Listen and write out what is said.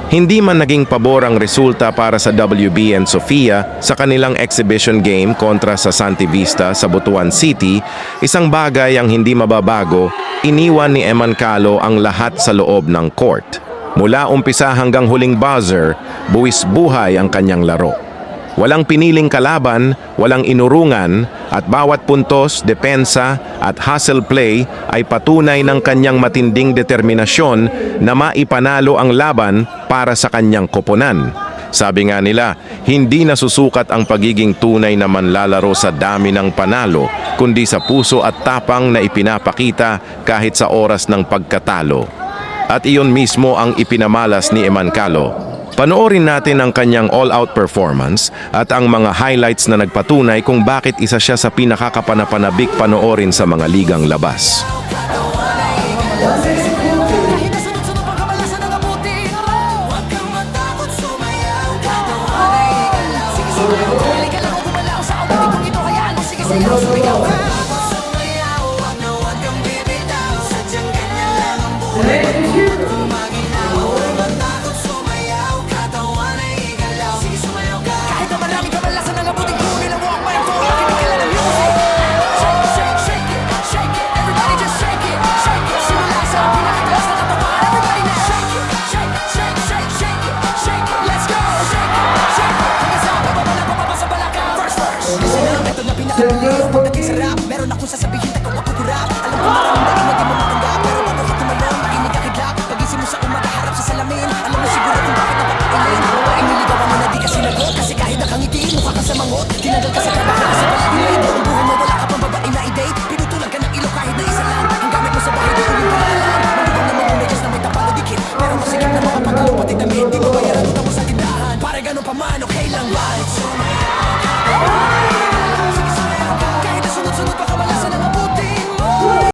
Hindi man naging pabor ang resulta para sa WBN Sofia sa kanilang exhibition game kontra sa Santi Vista sa Butuan City, isang bagay ang hindi mababago, iniwan ni Emancalo ang lahat sa loob ng court. Mula umpisa hanggang huling buzzer, buwis buhay ang kanyang laro. Walang piniling kalaban, walang inurungan, at bawat puntos, depensa at hustle play ay patunay ng kanyang matinding determinasyon na maipanalo ang laban para sa kanyang koponan. Sabi nga nila, hindi nasusukat ang pagiging tunay na manlalaro sa dami ng panalo, kundi sa puso at tapang na ipinapakita kahit sa oras ng pagkatalo. At iyon mismo ang ipinamalas ni Emancalo. Panoorin natin ang kanyang all-out performance at ang mga highlights na nagpatunay kung bakit isa siya sa pinakakapanapanabik panoorin sa mga ligang labas. Kahit na sunod-sunod pagkamalasan ng abuti, huwag kang matakot sumayaw. Sige, sige, bumalik ka lang o gumalaw sa abuti kung ito hayaan mo. Sige, sige, sumigaw.